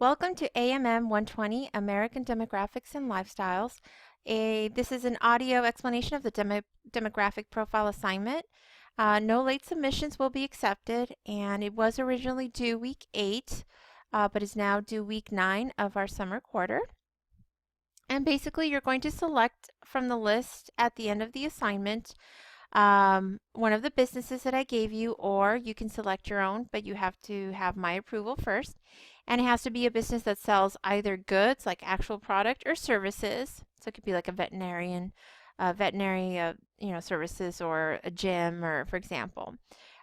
Welcome to AMM 120, American Demographics and Lifestyles. This is an audio explanation of the demographic profile assignment. No late submissions will be accepted, and it was originally due week 8, but is now due week 9 of our summer quarter. And basically, you're going to select from the list at the end of the assignment one of the businesses that I gave you, or you can select your own, but you have to have my approval first. And it has to be a business that sells either goods, like actual product, or services. So it could be like a veterinary services, or a gym, or for example.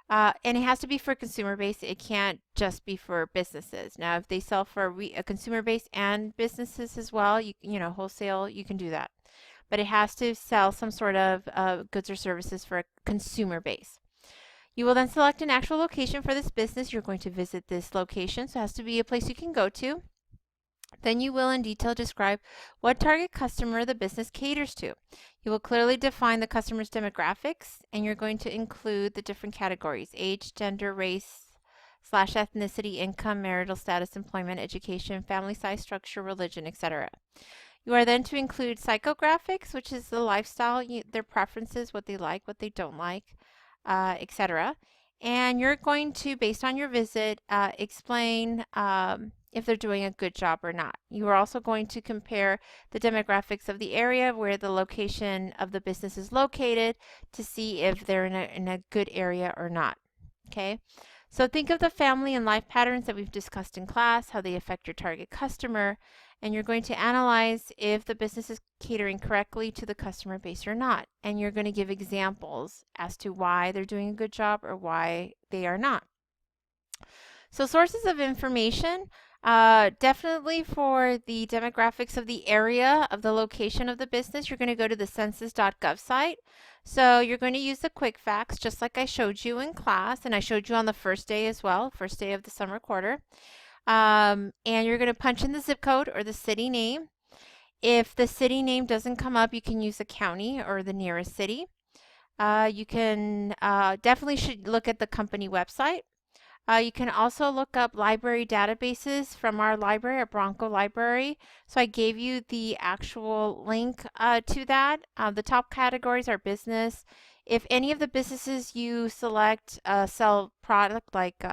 And it has to be for consumer base. It can't just be for businesses. Now, if they sell for a consumer base and businesses as well, wholesale, you can do that. But it has to sell some sort of goods or services for a consumer base. You will then select an actual location for this business. You're going to visit this location, so it has to be a place you can go to. Then you will in detail describe what target customer the business caters to. You will clearly define the customer's demographics, and you're going to include the different categories: age, gender, race / ethnicity, income, marital status, employment, education, family size, structure, religion, etc. You are then to include psychographics, which is the lifestyle, their preferences, what they like, what they don't like, etc. And you're going to, based on your visit, explain if they're doing a good job or not. You are also going to compare the demographics of the area where the location of the business is located to see if they're in a good area or not. Okay? So think of the family and life patterns that we've discussed in class, how they affect your target customer, and you're going to analyze if the business is catering correctly to the customer base or not. And you're going to give examples as to why they're doing a good job or why they are not. So sources of information, definitely for the demographics of the area of the location of the business, you're going to go to the census.gov site. So you're going to use the quick facts just like I showed you in class, and I showed you on the first day as well, first day of the summer quarter. And you're going to punch in the zip code or the city name. If the city name doesn't come up, you can use the county or the nearest city. You can definitely should look at the company website. You can also look up library databases from our library, our Bronco Library. So I gave you the actual link to that. The top categories are business. If any of the businesses you select sell product like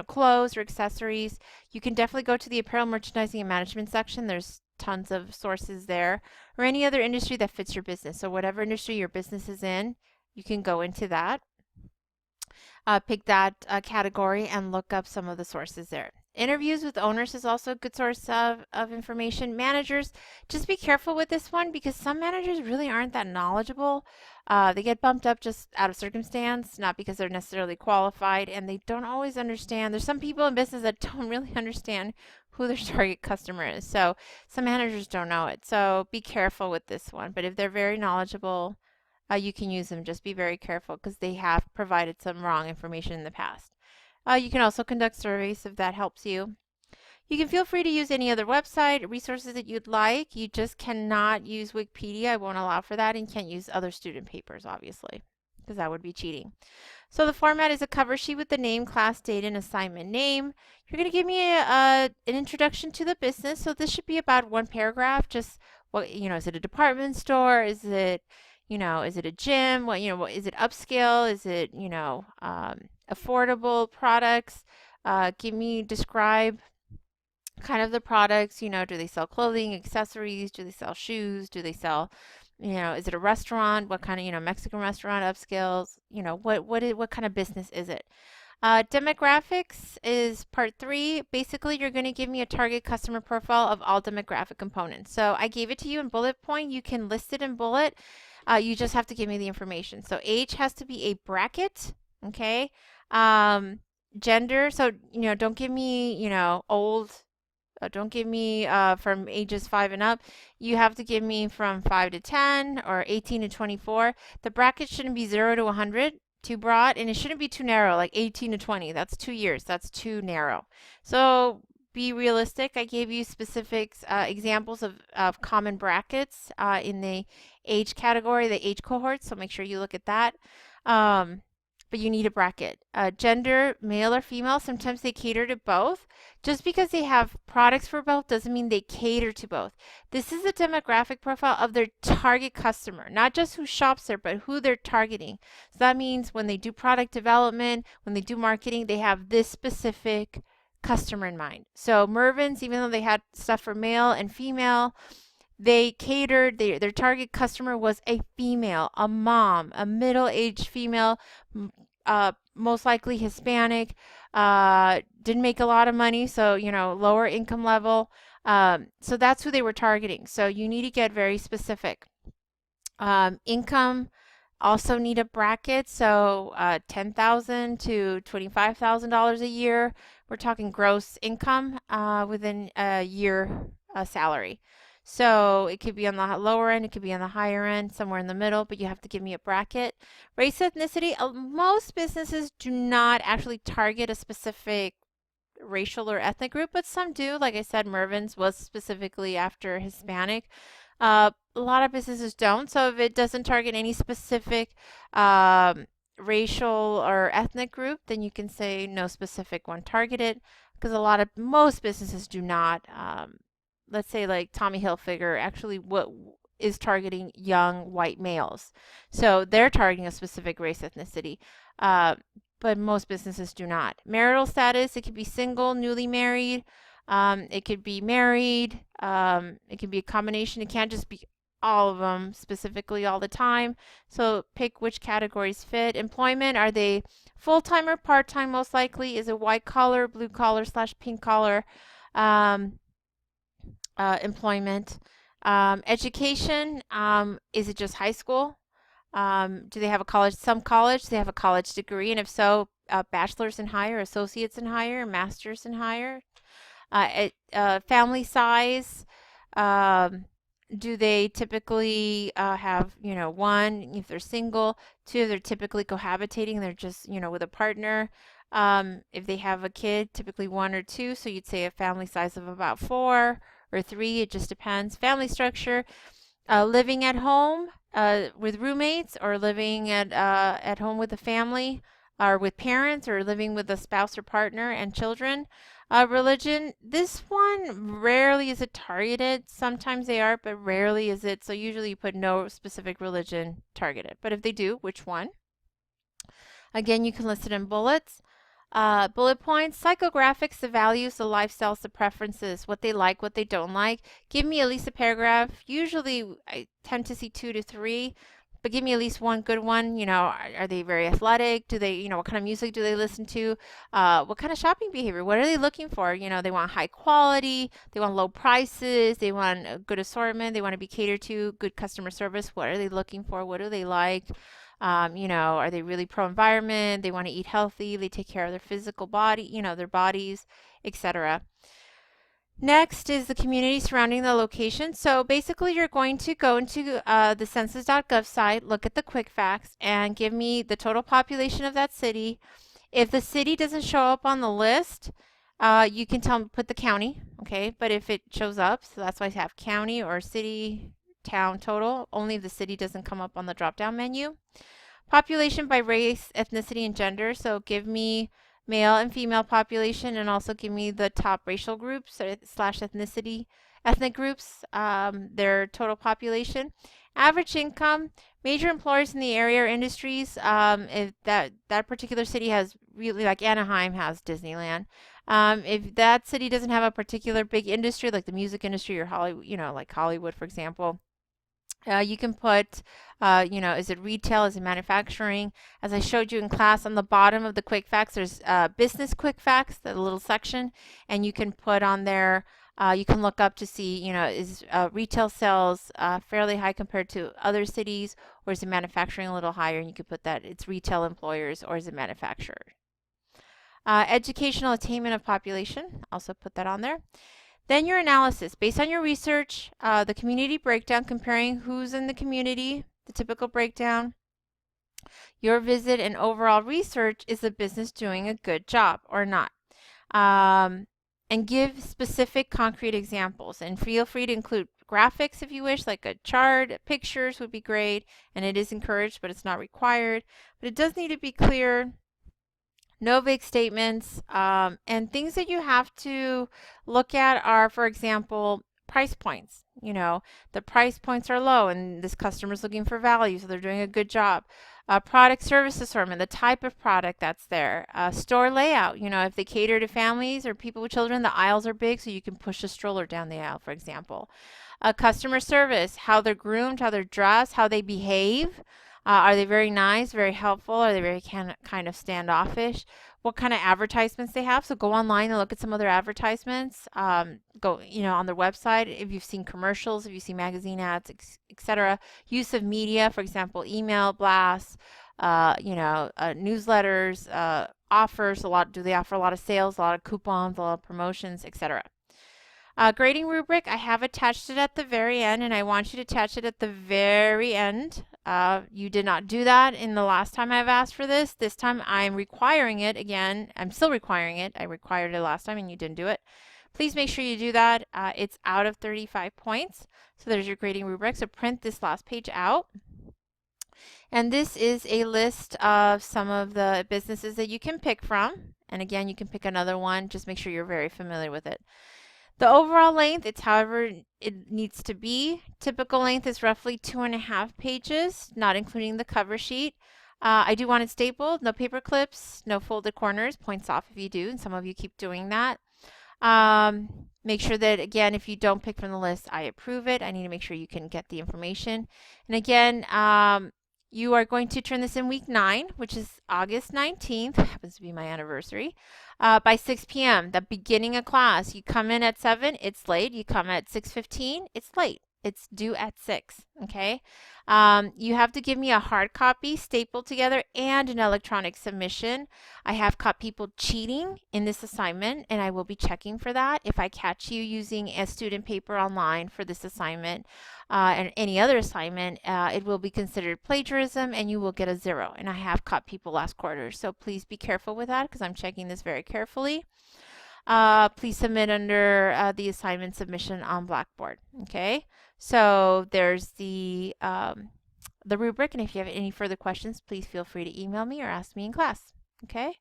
clothes or accessories, you can definitely go to the apparel, merchandising, and management section. There's tons of sources there. Or any other industry that fits your business. So whatever industry your business is in, you can go into that. Pick that category and look up some of the sources there. Interviews with owners is also a good source of information. Managers, just be careful with this one because some managers really aren't that knowledgeable. They get bumped up just out of circumstance, not because they're necessarily qualified, and they don't always understand. There's some people in business that don't really understand who their target customer is. So some managers don't know it. So be careful with this one. But if they're very knowledgeable, you can use them. Just be very careful because they have provided some wrong information in the past. You can also conduct surveys if that helps you. You can feel free to use any other website, resources that you'd like. You just cannot use Wikipedia. I won't allow for that, and can't use other student papers, obviously, because that would be cheating. So the format is a cover sheet with the name, class, date, and assignment name. You're going to give me an introduction to the business. So this should be about one paragraph. Just what, is it a department store? Is it is it a gym? Is it upscale? Is it, affordable products? Describe kind of the products. Do they sell clothing, accessories? Do they sell shoes? Do they sell, is it a restaurant? What kind of, Mexican restaurant, upscales? What kind of business is it? Demographics is part 3. Basically, you're going to give me a target customer profile of all demographic components. So I gave it to you in bullet point. You can list it in bullet. You just have to give me the information. So age has to be a bracket, okay? Gender, so, don't give me, old. Don't give me from ages 5 and up. You have to give me from 5 to 10 or 18 to 24. The bracket shouldn't be 0 to 100, too broad, and it shouldn't be too narrow, like 18 to 20. That's 2 years. That's too narrow. So be realistic. I gave you specific examples of common brackets in the age category, the age cohort, so make sure you look at that. but you need a bracket. Gender, male or female, sometimes they cater to both. Just because they have products for both doesn't mean they cater to both. This is the demographic profile of their target customer, not just who shops there, but who they're targeting. So that means when they do product development, when they do marketing, they have this specific customer in mind. So Mervyn's, even though they had stuff for male and female, they catered, their target customer was a female, a mom, a middle-aged female, most likely Hispanic, didn't make a lot of money, so, lower income level. So that's who they were targeting. So you need to get very specific. Income, also need a bracket, so $10,000 to $25,000 a year. We're talking gross income within a year salary. So it could be on the lower end, it could be on the higher end, somewhere in the middle, but you have to give me a bracket. Race, ethnicity, most businesses do not actually target a specific racial or ethnic group, but some do. Like I said, Mervyn's was specifically after Hispanic. A lot of businesses don't, so if it doesn't target any specific racial or ethnic group, then you can say no specific one targeted, because most businesses do not. Let's say like Tommy Hilfiger actually what is targeting young white males. So they're targeting a specific race, ethnicity, but most businesses do not. Marital status, it could be single, newly married, it could be married, it can be a combination. It can't just be all of them specifically all the time. So pick which categories fit. Employment, are they full-time or part-time? Most likely. Is it white collar, blue collar / pink collar? Employment. Education, is it just high school? Do they have a college? Some college, they have a college degree, and if so, bachelor's and higher, associates and higher, master's and higher. Family size, do they typically have, one, if they're single, two, they're typically cohabitating, they're just, with a partner. If they have a kid, typically one or two, so you'd say a family size of about 4 or 3, it just depends. Family structure, living at home with roommates, or living at home with a family, or with parents, or living with a spouse or partner and children. Religion, this one rarely is it targeted. Sometimes they are, but rarely is it. So usually you put no specific religion targeted. But if they do, which one? Again, you can list it in bullets. Bullet points, psychographics, the values, the lifestyles, the preferences, what they like, what they don't like. Give me at least a paragraph. Usually I tend to see 2 to 3, but give me at least one good one. Are they very athletic? Do they, what kind of music do they listen to? What kind of shopping behavior? What are they looking for? They want high quality, they want low prices, they want a good assortment, they want to be catered to, good customer service. What are they looking for? What do they like? Are they really pro-environment? They want to eat healthy. They take care of their physical body, their bodies, etc. Next is the community surrounding the location. So basically, you're going to go into the census.gov site, look at the quick facts, and give me the total population of that city. If the city doesn't show up on the list, you can put the county, okay? But if it shows up, so that's why I have county or city, town total, only if the city doesn't come up on the drop-down menu. Population by race, ethnicity, and gender. So give me male and female population, and also give me the top racial groups / ethnic groups, their total population. Average income, major employers in the area or industries. If that particular city has, really, like Anaheim has Disneyland. If that city doesn't have a particular big industry, like the music industry or Hollywood, like Hollywood, for example, you can put, is it retail, is it manufacturing? As I showed you in class, on the bottom of the quick facts, there's business quick facts, the little section, and you can put on there, you can look up to see, is retail sales fairly high compared to other cities, or is it manufacturing a little higher? And you could put that it's retail employers, or is it manufacturer? Educational attainment of population, also put that on there. Then your analysis, based on your research, the community breakdown, comparing who's in the community, the typical breakdown, your visit, and overall research, is the business doing a good job or not? and give specific concrete examples. And feel free to include graphics if you wish, like a chart. Pictures would be great, and it is encouraged, but it's not required. But it does need to be clear. No vague statements. And things that you have to look at are, for example, price points. You know, the price points are low and this customer is looking for value, so they're doing a good job. Product service assortment, the type of product that's there. Store layout, you know, if they cater to families or people with children, the aisles are big so you can push a stroller down the aisle, for example. Customer service, how they're groomed, how they're dressed, how they behave. Are they very nice, very helpful? Are they very kind of standoffish? What kind of advertisements they have? So go online and look at some other advertisements. Go, you know, on their website if you've seen commercials, if you see magazine ads, etc. Use of media, for example, email blasts, you know, newsletters, offers. A lot. Do they offer a lot of sales, a lot of coupons, a lot of promotions, etc. Grading rubric, I have attached it at the very end, and I want you to attach it at the very end. You did not do that in the last time I've asked for this. This time I'm requiring it again. I'm still requiring it. I required it last time and you didn't do it. Please make sure you do that. It's out of 35 points. So there's your grading rubric. So print this last page out. And this is a list of some of the businesses that you can pick from. And again, you can pick another one. Just make sure you're very familiar with it. The overall length, it's however it needs to be. Typical length is roughly 2.5 pages, not including the cover sheet. I do want it stapled, no paper clips, no folded corners, points off if you do, and some of you keep doing that. Make sure that, again, if you don't pick from the list, I approve it. I need to make sure you can get the information. And again, you are going to turn this in week 9, which is August 19th, happens to be my anniversary, by 6 p.m., the beginning of class. You come in at 7, it's late. You come at 6:15, it's late. It's due at 6, okay? You have to give me a hard copy stapled together and an electronic submission. I have caught people cheating in this assignment, and I will be checking for that. If I catch you using a student paper online for this assignment and any other assignment, it will be considered plagiarism and you will get a 0. And I have caught people last quarter, so please be careful with that because I'm checking this very carefully. Please submit under the assignment submission on Blackboard. Okay, so there's the rubric, and if you have any further questions, please feel free to email me or ask me in class. Okay,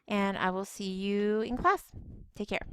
and I will see you in class. Take care.